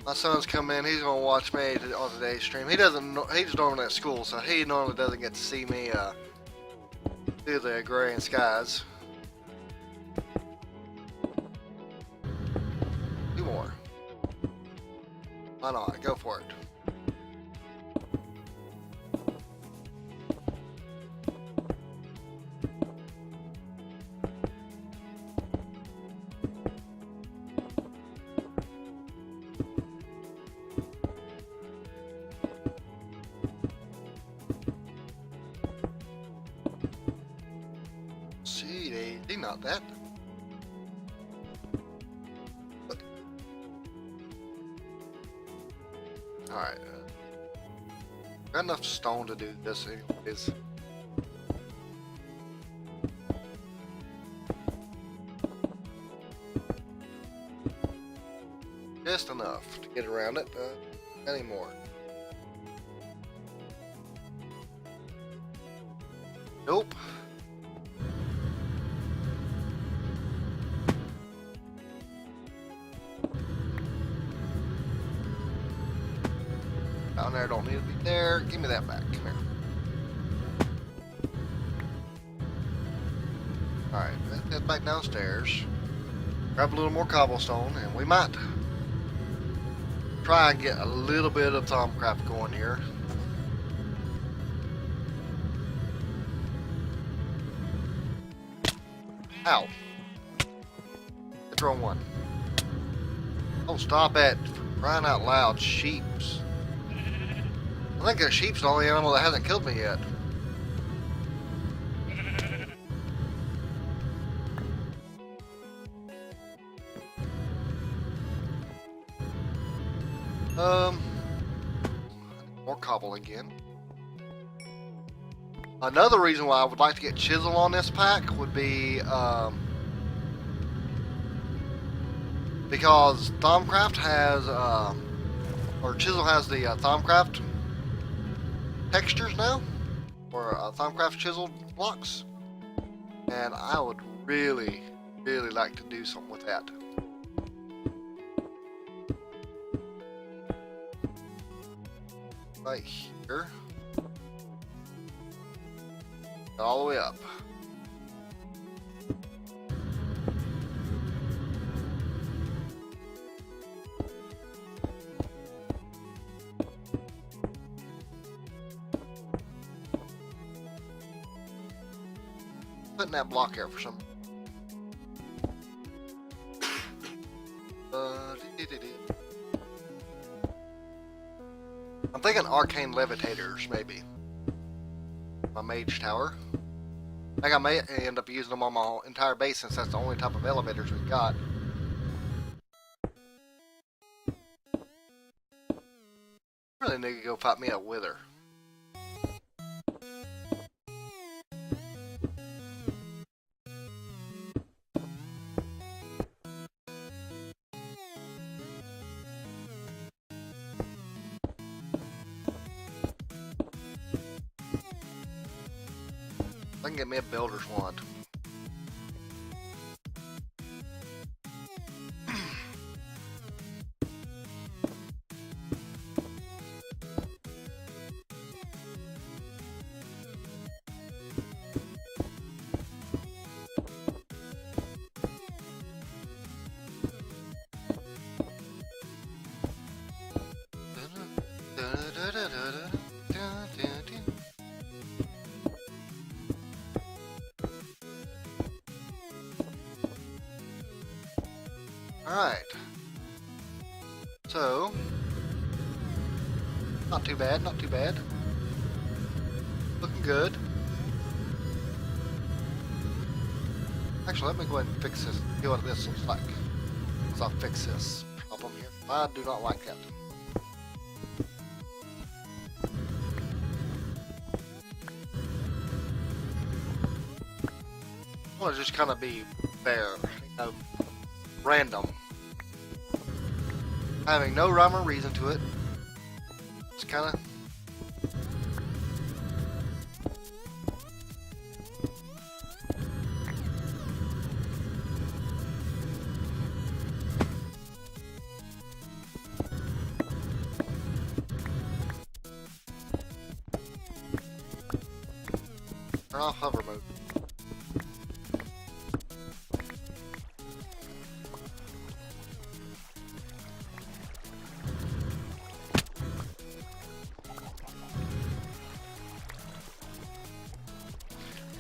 My son's come in. He's gonna watch me on today's stream. He doesn't. He's normally at school, so he normally doesn't get to see me do the Agrarian Skies. 2 more. Why not? Go for it. See, they not that. Alright. Got enough stone to do this anyways. Just enough to get around it, but anymore. Nope. Down there don't need to be there. Give me that back. Come here. Alright, let's head back downstairs. Grab a little more cobblestone, and we might try and get a little bit of Thaumcraft going here. Ow. That's wrong one. Oh, stop it. For crying out loud, sheeps. I think a sheep's the only animal that hasn't killed me yet. More cobble again. Another reason why I would like to get chisel on this pack would be because Thaumcraft has or chisel has the Thaumcraft textures now, or Thaumcraft chisel blocks, and I would really like to do something with that. Right here, all the way up. Putting that block here for some. I'm thinking arcane levitators, maybe. My mage tower. I think I may end up using them on my entire base since that's the only type of elevators we've got. Really need to go fight me a wither. I can get me a builder's wand. Alright. So, not too bad, not too bad. Looking good. Actually, let me go ahead and fix this. See what this looks like. So I'll fix this problem here. I do not like that. I want to just kind of be fair, you know, random. Having no rhyme or reason to it. It's kind of... Turn off hover mode.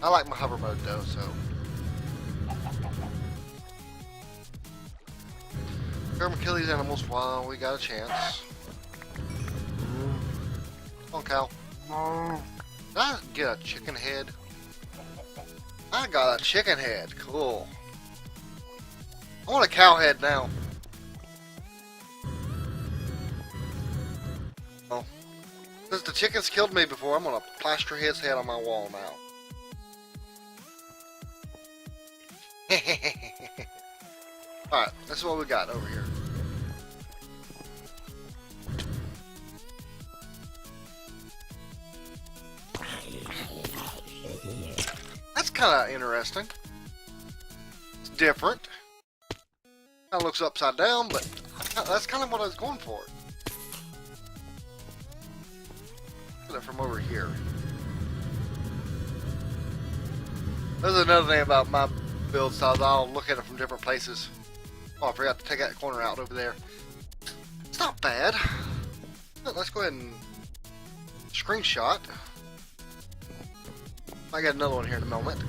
I like my hover mode though, so. Come and kill these animals while we got a chance. Come on, cow. Did I get a chicken head? I got a chicken head. Cool. I want a cow head now. Well, since the chickens killed me before, I'm gonna plaster his head on my wall now. Alright, that's what we got over here. That's kind of interesting. It's different. Kind of looks upside down, but that's kind of what I was going for. Look at it from over here. There's another thing about my build styles. I'll look at it from different places. Oh, I forgot to take that corner out over there. It's not bad. Let's go ahead and screenshot. I got another one here in a moment.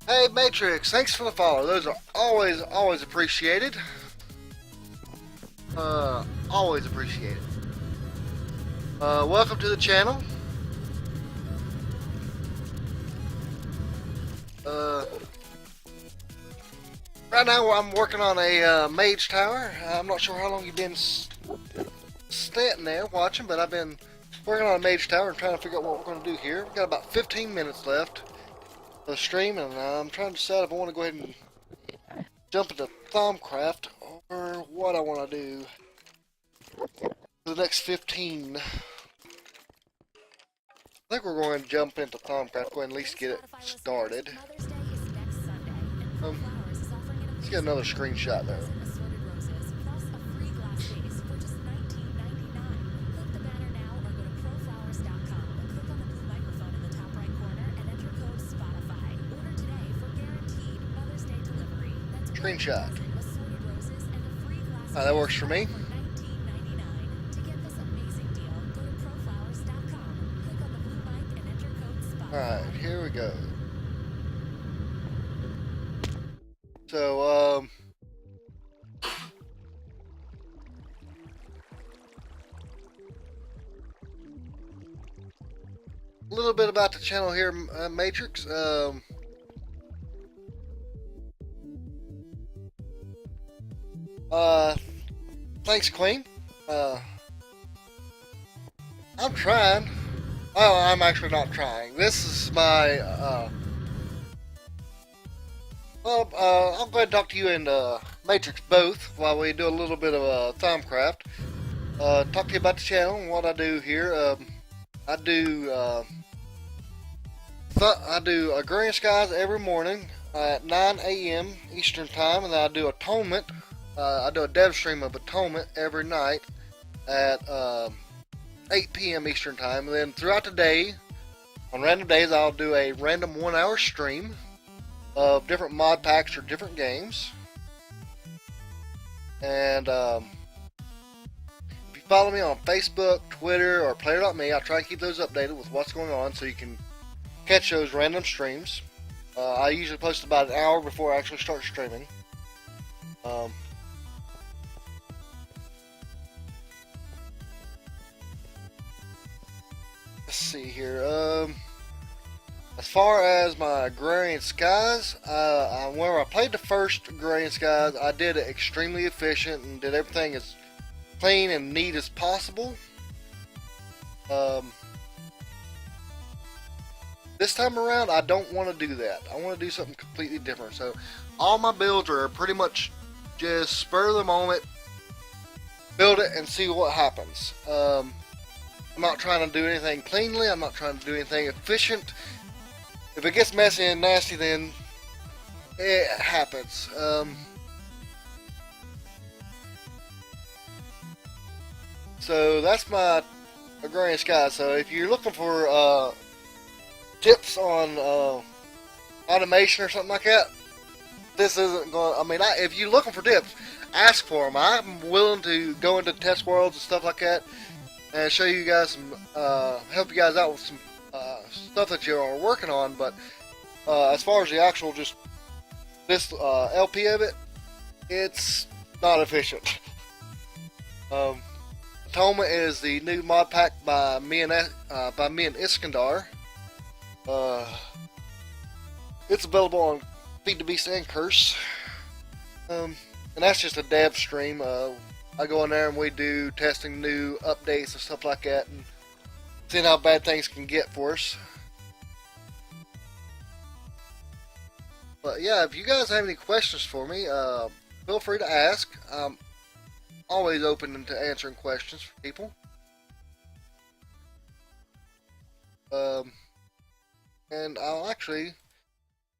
Hey Matrix, thanks for the follow. Those are always appreciated. Always appreciated. Welcome to the channel. Right now I'm working on a mage tower. I'm not sure how long you've been standing there watching, but I've been working on a mage tower and trying to figure out what we're going to do here. We've got about 15 minutes left of the stream, and I'm trying to decide if I want to go ahead and jump into Thaumcraft or what I want to do for the next 15. I think we're going to jump into Thaumcraft, go ahead and at least get it started. Let's get another screenshot though. Screenshot. That works for me. Alright, here we go. So, a little bit about the channel here, Matrix. Thanks, Queen. I'm trying. Oh, I'm actually not trying. This is my, well, I'll go ahead and talk to you and Matrix both while we do a little bit of Thaumcraft. Talk to you about the channel and what I do here. I do Agrarian Skies every morning at 9 a.m. Eastern Time, and then I do Atonement. I do a dev stream of Atonement every night at 8 p.m. Eastern Time, and then throughout the day, on random days, I'll do a random 1-hour stream of different mod packs or different games. And if you follow me on Facebook, Twitter, or Player.me, I try to keep those updated with what's going on so you can catch those random streams. I usually post about an hour before I actually start streaming. Let's see here. As far as my Agrarian Skies, whenever I played the first Agrarian Skies, I did it extremely efficient and did everything as clean and neat as possible. This time around, I don't want to do that. I want to do something completely different. So, all my builds are pretty much just spur of the moment, build it and see what happens. I'm not trying to do anything cleanly. I'm not trying to do anything efficient. If it gets messy and nasty, then it happens. So that's my Agrarian Skies. So if you're looking for tips on automation or something like that, this isn't going. I mean, if you're looking for tips, ask for them. I'm willing to go into test worlds and stuff like that and show you guys some, help you guys out with some stuff that you are working on. But as far as the actual just this LP of it, it's not efficient. Toma is the new mod pack by me and Iskandar. It's available on Feed the Beast and Curse. And that's just a dev stream. I go in there and we do testing new updates and stuff like that, and seeing how bad things can get for us. But yeah, if you guys have any questions for me, feel free to ask. I'm always open to answering questions for people. And I'll actually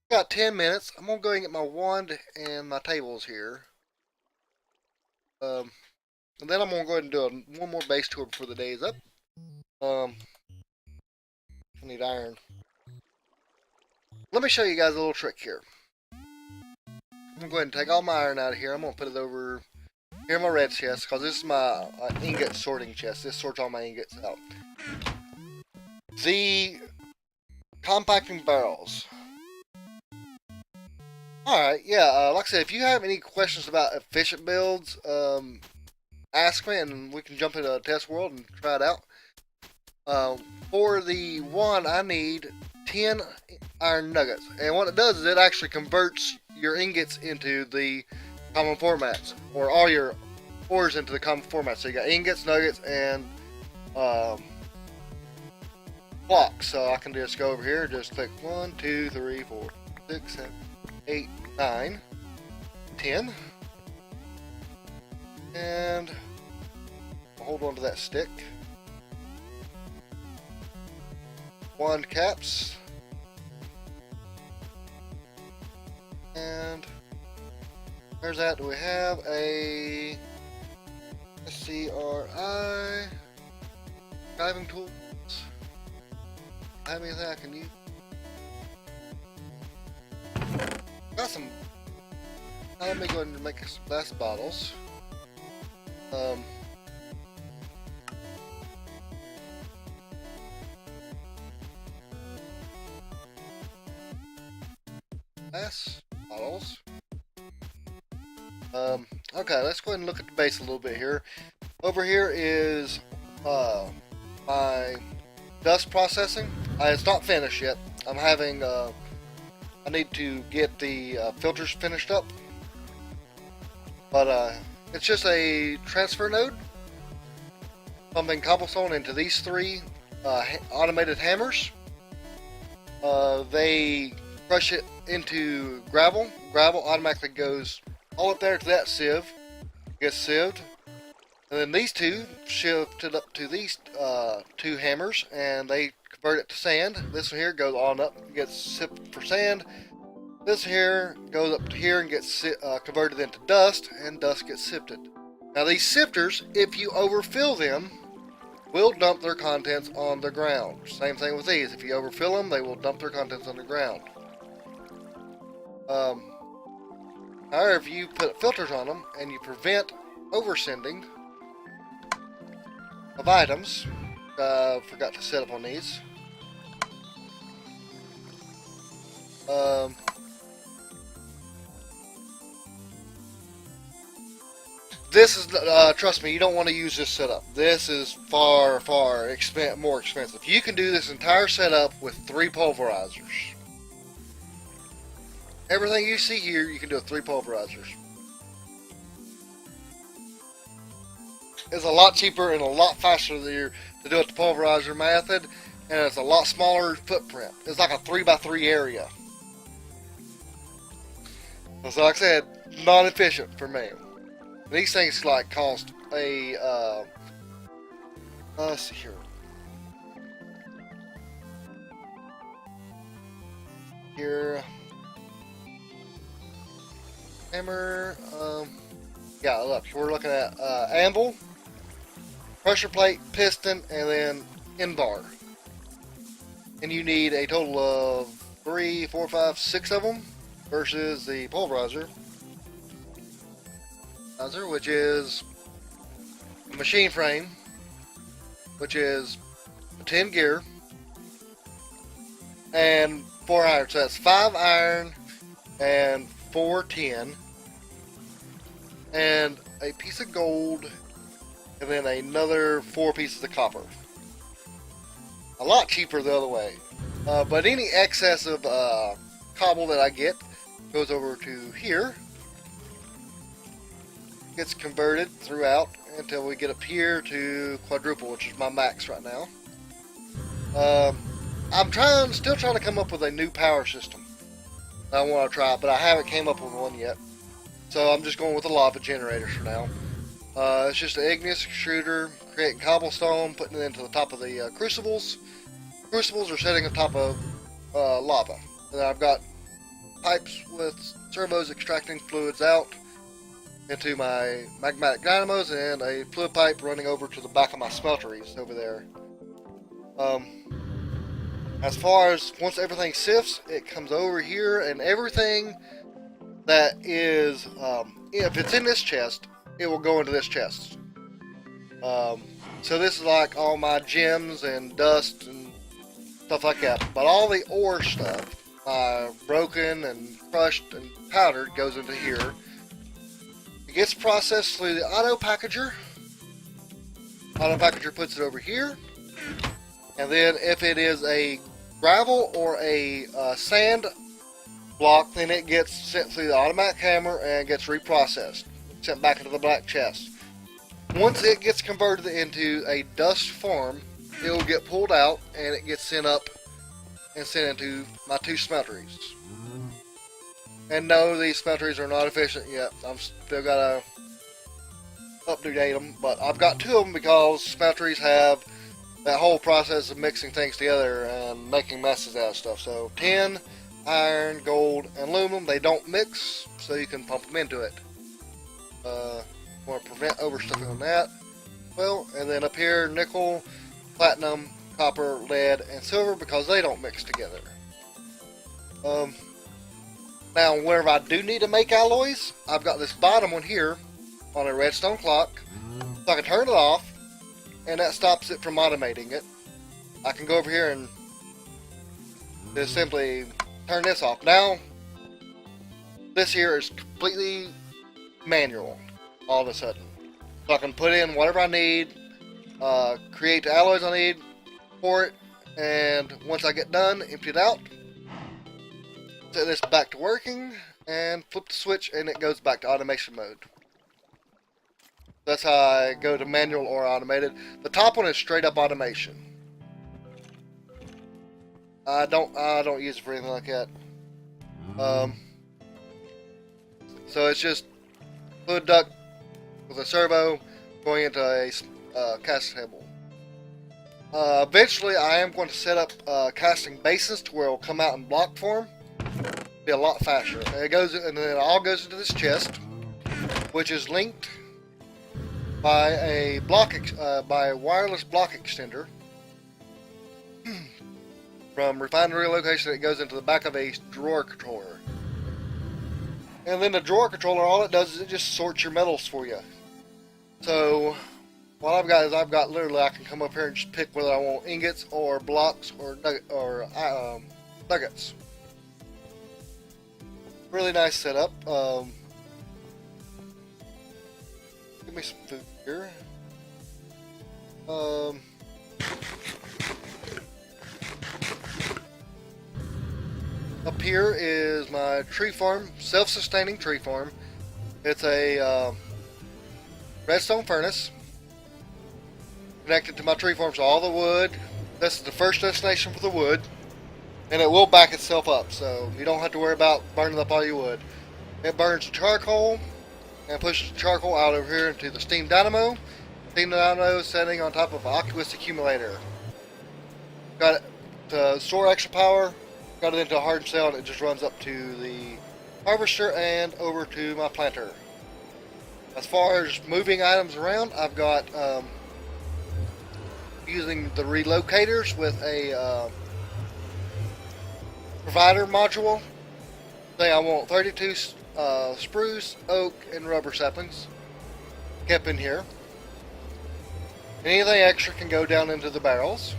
got 10 minutes. I'm gonna go and get my wand and my tables here. And then I'm gonna go ahead and do one more base tour before the day is up. I need iron. Let me show you guys a little trick here. I'm gonna go ahead and take all my iron out of here. I'm gonna put it over here in my red chest, because this is my ingot sorting chest. This sorts all my ingots out. The compacting barrels. Alright, yeah, like I said, if you have any questions about efficient builds, ask me and we can jump into a test world and try it out. For the one, I need 10 iron nuggets. And what it does is it actually converts your ingots into the common formats, or all your ores into the common formats. So you got ingots, nuggets, and blocks. So I can just go over here, just click 1, 2, 3, 4, 6, 7, 8, 9, 10, and I'll hold on to that stick. 1 caps, and there's that. Do we have a SCRI diving tools? Have anything I can use? Got some. Now let me go ahead and make some glass bottles. Glass bottles. Okay, let's go ahead and look at the base a little bit here. Over here is my dust processing. It's not finished yet. I'm having I need to get the filters finished up, but it's just a transfer node pumping cobblestone into these 3 automated hammers. They crush it into gravel. Gravel automatically goes all up there to that sieve, gets sieved, and then these 2 shift it up to these 2 hammers, and they convert it to sand. This one here goes on up, gets sifted for sand. This here goes up to here and gets converted into dust, and dust gets sifted. Now these sifters, if you overfill them, will dump their contents on the ground. Same thing with these. If you overfill them, they will dump their contents on the ground. However, if you put filters on them and you prevent oversending of items, forgot to set up on these. This is, trust me, you don't want to use this setup. This is far more expensive. You can do this entire setup with 3 pulverizers. Everything you see here, you can do with 3 pulverizers. It's a lot cheaper and a lot faster to do it the pulverizer method, and it's a lot smaller footprint. It's like a 3x3 area. So like I said, not efficient for me. These things like cost a let's see here. Here, hammer. Yeah, look, we're looking at anvil. pressure plate, piston, and then end bar. And you need a total of 3, 4, 5, 6 of them versus the pulverizer, which is a machine frame, which is a 10 gear, and 4 iron. So that's 5 iron and 4 tin, and a piece of gold, and then another 4 pieces of copper. A lot cheaper the other way. But any excess of cobble that I get goes over to here, gets converted throughout until we get up here to quadruple, which is my max right now. I'm still trying to come up with a new power system that I want to try, but I haven't came up with one yet. So I'm just going with the lava generators for now. It's just an igneous extruder, creating cobblestone, putting it into the top of the crucibles. Crucibles are sitting on top of lava. And then I've got pipes with servos extracting fluids out into my magmatic dynamos, and a fluid pipe running over to the back of my smelteries over there. As far as once everything sifts, it comes over here, and everything that is, if it's in this chest, it will go into this chest. So this is like all my gems and dust and stuff like that. But all the ore stuff, broken and crushed and powdered, goes into here. It gets processed through the auto packager. Auto packager puts it over here. And then if it is a gravel or a sand block, then it gets sent through the automatic hammer and gets reprocessed, sent back into the black chest. Once it gets converted into a dust form, it will get pulled out and it gets sent up and sent into my 2 smelteries. And no, these smelteries are not efficient yet. I'm still gotta update them, but I've got 2 of them because smelteries have that whole process of mixing things together and making messes out of stuff. So tin, iron, gold, and aluminum, they don't mix, so you can pump them into it. Want to prevent overstuffing on that. Well, and then up here, nickel, platinum, copper, lead, and silver, because they don't mix together. Now, whenever I do need to make alloys, I've got this bottom one here on a redstone clock, so I can turn it off, and that stops it from automating it. I can go over here and just simply turn this off. Now, this here is completely manual all of a sudden. So I can put in whatever I need, create the alloys I need, pour it, and once I get done, empty it out, set this back to working, and flip the switch, and it goes back to automation mode. That's how I go to manual or automated. The top one is straight up automation. I don't use it for anything like that. So it's just fluid duct with a servo going into a casting table. Eventually, I am going to set up casting basins to where it will come out in block form. Be a lot faster. And it goes, and then it all goes into this chest, which is linked by a wireless block extender from refinery location. It goes into the back of a drawer controller. And then the drawer controller, all it does is it just sorts your metals for you. So what I've got is literally, I can come up here and just pick whether I want ingots or blocks or nuggets. Really nice setup. Give me some food here. Up here is my tree farm, self-sustaining tree farm. It's a redstone furnace connected to my tree farm, so all the wood, this is the first destination for the wood, and it will back itself up, so you don't have to worry about burning up all your wood. It burns charcoal and pushes the charcoal out over here into the steam dynamo. Steam dynamo is sitting on top of an aqueous accumulator. Got it to store extra power. Got it into a hardened cell, and it just runs up to the harvester and over to my planter. As far as moving items around, I've got using the relocators with a provider module. Say I want 32 spruce, oak, and rubber saplings kept in here. Anything extra can go down into the barrels.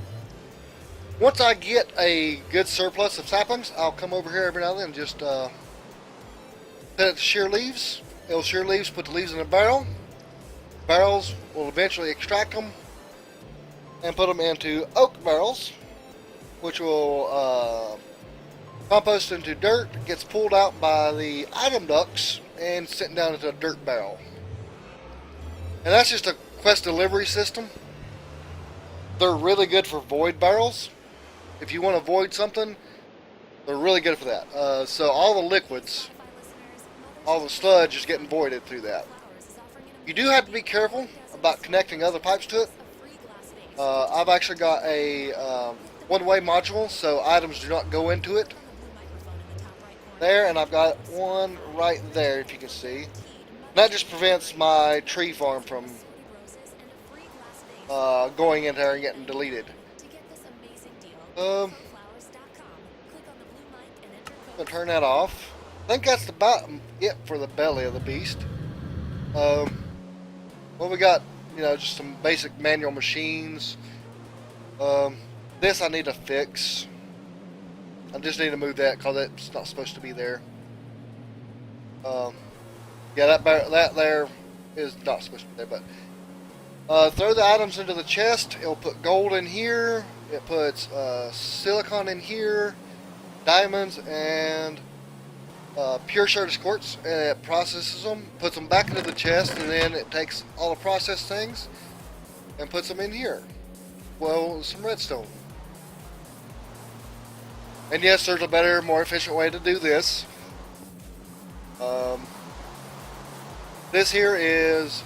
Once I get a good surplus of saplings, I'll come over here every now and then and just set it to shear leaves. It'll shear leaves, put the leaves in a barrel. Barrels will eventually extract them and put them into oak barrels, which will compost into dirt, gets pulled out by the item ducts and sent down into a dirt barrel. And that's just a quest delivery system. They're really good for void barrels. If you want to void something, they're really good for that. So all the liquids, all the sludge is getting voided through that. You do have to be careful about connecting other pipes to it. I've actually got a one-way module, so items do not go into it. There, and I've got one right there, if you can see. And that just prevents my tree farm from going in there and getting deleted. I'm gonna turn that off. I think that's about it for the belly of the beast. Well, we got, you know, just some basic manual machines. This I need to fix. I just need to move that because it's not supposed to be there. Yeah, that there is not supposed to be there. But throw the items into the chest. It'll put gold in here. It puts silicon in here, diamonds, and pure Certus quartz, and it processes them, puts them back into the chest, and then it takes all the processed things and puts them in here. Well, some redstone. And yes, there's a better, more efficient way to do this. This here is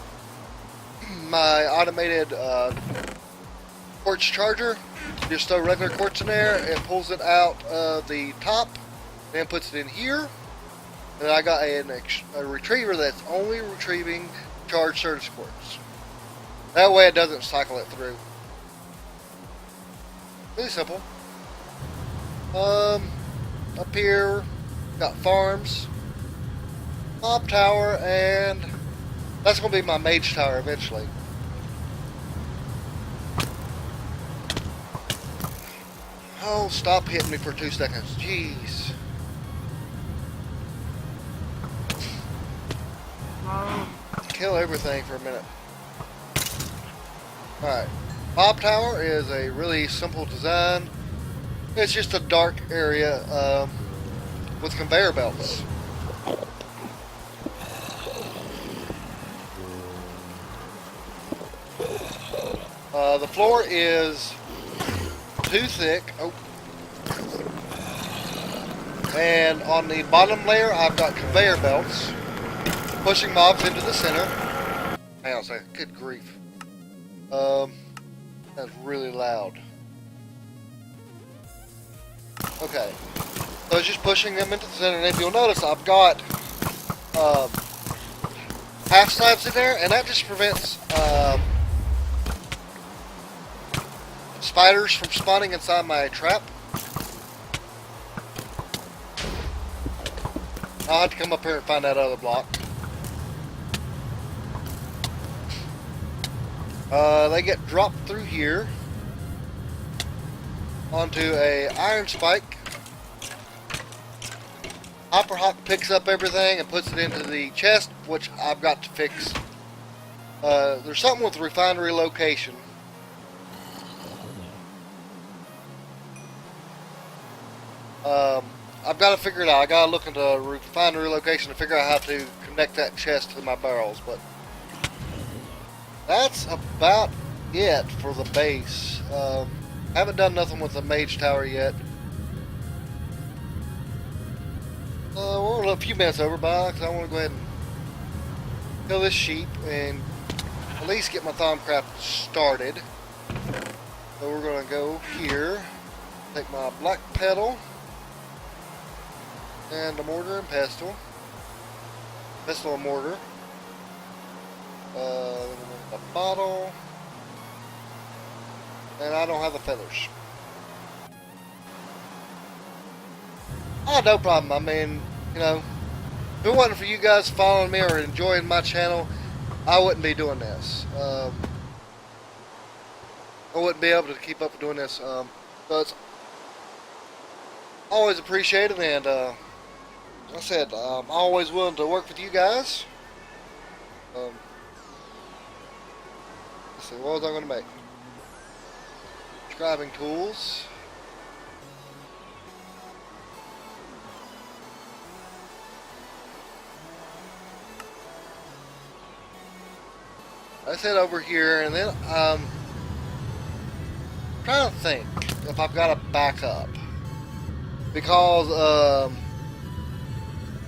my automated quartz charger. Just throw regular quartz in there, it pulls it out of the top, and puts it in here. And I got a retriever that's only retrieving charged Certus quartz. That way it doesn't cycle it through. Really simple. Up here, got farms, mob tower, and that's going to be my mage tower eventually. Oh, stop hitting me for 2 seconds. Jeez. Kill everything for a minute. Alright. Mob tower is a really simple design. It's just a dark area with conveyor belts. The floor is too thick. Oh. And on the bottom layer, I've got conveyor belts pushing mobs into the center. Hang on a second. Good grief. That's really loud. Okay. So it's just pushing them into the center, and if you'll notice, I've got half slabs in there, and that just prevents spiders from spawning inside my trap. I'll have to come up here and find that other block. They get dropped through here onto a iron spike. Hopperhawk picks up everything and puts it into the chest, which I've got to fix. There's something with refinery location. I've got to figure it out. I got to look into refinery location to figure out how to connect that chest to my barrels, but that's about it for the base. Haven't done nothing with the mage tower yet. We're a few minutes over by, because I want to go ahead and kill this sheep and at least get my Thaumcraft started. So we're going to go here, take my black pedal and a mortar and pestle. Pestle and mortar. A bottle. and I don't have the feathers. I had no problem. I mean, you know, if it wasn't for you guys following me or enjoying my channel, I wouldn't be doing this. I wouldn't be able to keep up with doing this. So it's always appreciated, and like I said, I'm always willing to work with you guys. Let's see, what was I going to make? Scribing tools. Let's head over here, and then trying to think if I've got a backup, because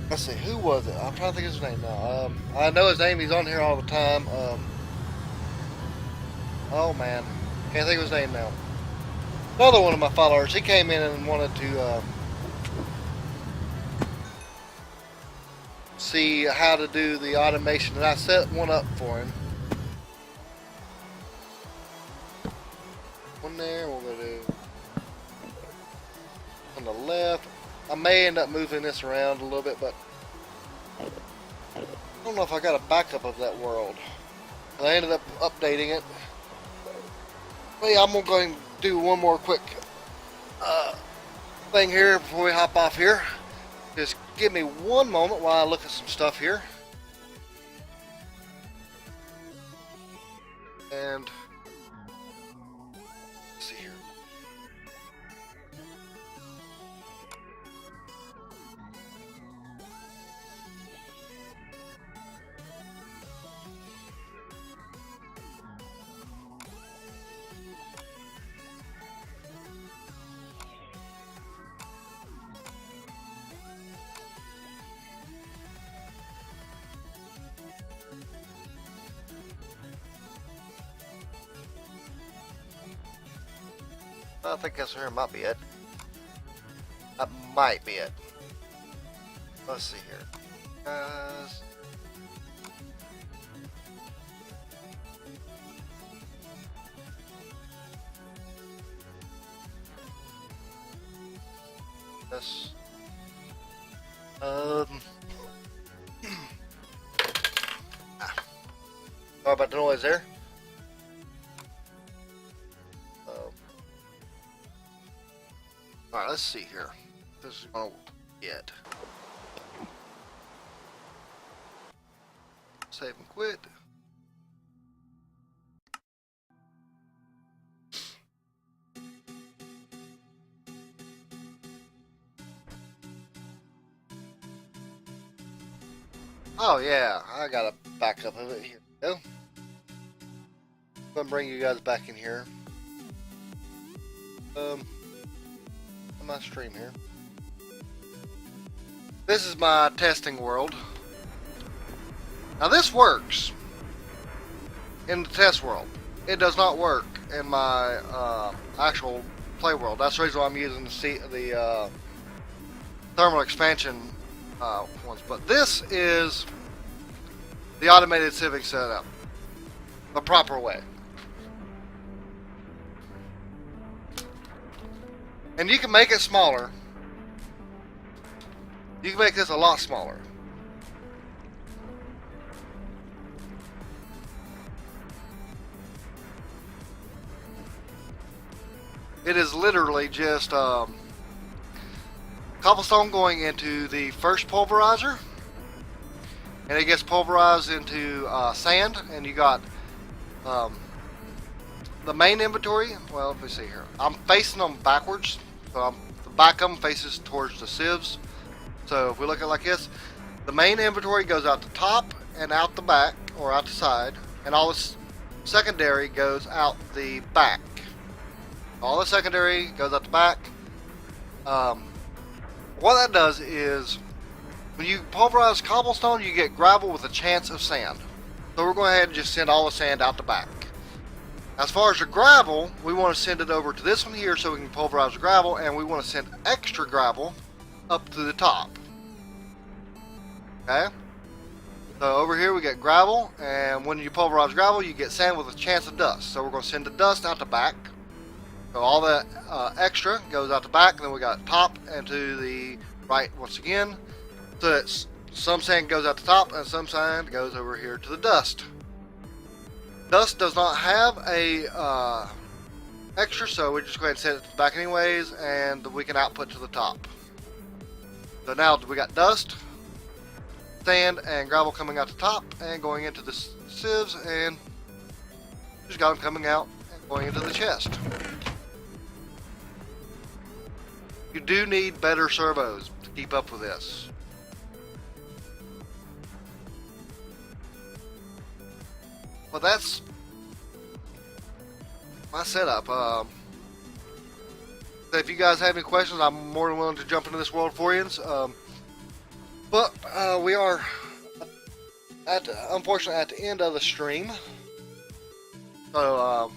let's see, who was it? I'm trying to think of his name now. I know his name. He's on here all the time. Oh man, can't think of his name now. Another one of my followers. He came in and wanted to see how to do the automation, and I set one up for him. One there, we'll go to on the left. I may end up moving this around a little bit, but I don't know if I got a backup of that world. I ended up updating it. But yeah, I'm gonna go ahead and do one more quick thing here before we hop off here. Just give me one moment while I look at some stuff here. And let's see here. I think this here might be it. That might be it. Let's see here. Guys. This. Sorry about the noise there. Alright, let's see here. This is gonna get. Save and quit. Oh yeah, I got a backup of it here. Go. I'm gonna bring you guys back in here. My stream here. This is my testing world. Now this works in the test world. It does not work in my actual play world. That's the reason why I'm using the thermal expansion ones. But this is the automated civic setup, the proper way. And you can make it smaller. You can make this a lot smaller. It is literally just cobblestone going into the first pulverizer, and it gets pulverized into sand, and you got the main inventory. Well, let me see here. I'm facing them backwards, so the back of them faces towards the sieves. So if we look at it like this, the main inventory goes out the top and out the back, or out the side, and all the secondary goes out the back. All the secondary goes out the back. What that does is, when you pulverize cobblestone, you get gravel with a chance of sand. So we're going ahead and just send all the sand out the back. As far as the gravel, we want to send it over to this one here so we can pulverize the gravel, and we want to send extra gravel up to the top. Okay? So over here we get gravel, and when you pulverize gravel, you get sand with a chance of dust. So we're going to send the dust out the back. So all that extra goes out the back, and then we got top and to the right once again. So it's some sand goes out the top, and some sand goes over here to the dust. Dust does not have a extra, so we just go ahead and set it to the back anyways, and we can output to the top. So now we got dust, sand, and gravel coming out the top and going into the sieves, and just got them coming out and going into the chest. You do need better servos to keep up with this. Well, that's my setup. If you guys have any questions, I'm more than willing to jump into this world for you. But we are, unfortunately, at the end of the stream. So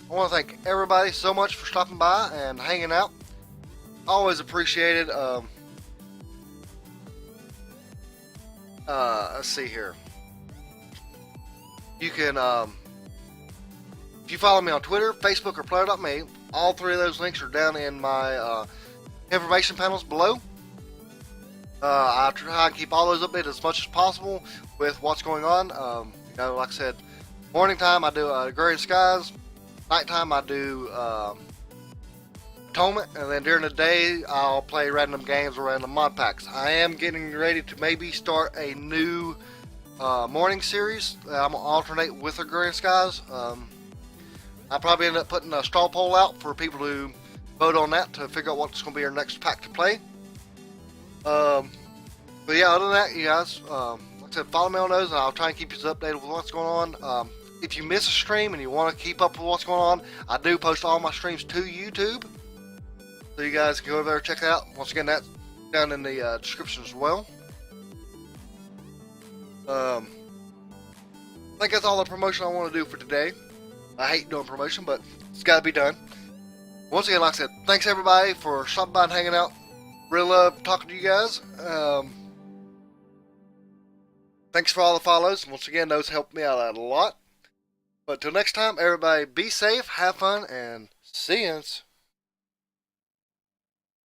I want to thank everybody so much for stopping by and hanging out. Always appreciated. Let's see here. You can, if you follow me on Twitter, Facebook, or Player.me, all three of those links are down in my information panels below. I try and keep all those updated as much as possible with what's going on. You know, like I said, morning time I do Agrarian Skies, nighttime I do Atonement, and then during the day I'll play random games or random mod packs. I am getting ready to maybe start a new morning series that I'm going to alternate with Agrarian Skies. I'll probably end up putting a straw poll out for people to vote on that to figure out what's going to be our next pack to play. But yeah, other than that, you guys, like I said, follow me on those, and I'll try and keep you updated with what's going on. If you miss a stream and you want to keep up with what's going on, I do post all my streams to YouTube, so you guys can go over there and check that out. Once again, that's down in the description as well. I think that's all the promotion I want to do for today. I hate doing promotion, but it's got to be done. Once again, like I said, thanks everybody for stopping by and hanging out. Really love talking to you guys. Thanks for all the follows. Once again, those help me out a lot. But till next time, everybody be safe, have fun, and see yous.